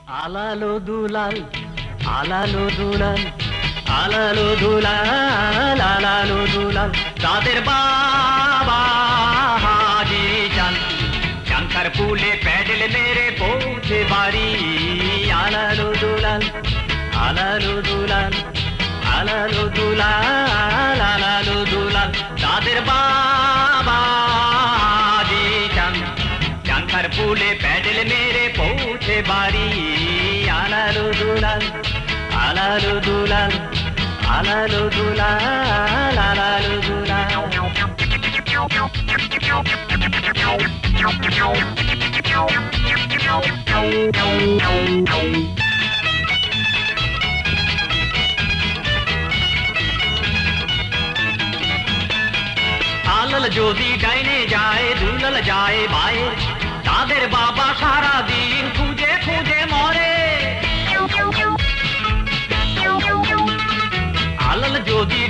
আলালো দুলাল আলালো দুলাল আলালো দুলাল আলালো দুলাল তাদের বাবা হাজি চান শঙ্কর পুলে প্যাডেল মেরে পৌঁছে বাড়ি আলালো দুলাল আলালো দুলাল আলালো দুলাল আলালো দুলাল তাদের বাবা হাজি চান শঙ্কর পুলে প্যাডেল মেরে পৌঁছে বাড়ি আলালো দুলাল আলালো দুলাল আলালো দুলাল আলালো দুলাল আলাল যদি ডাইনে যায় দুলাল যায় বায়ে তাদের বাবা সারা দিন খুঁজে খুঁজে মরে আলাল যদি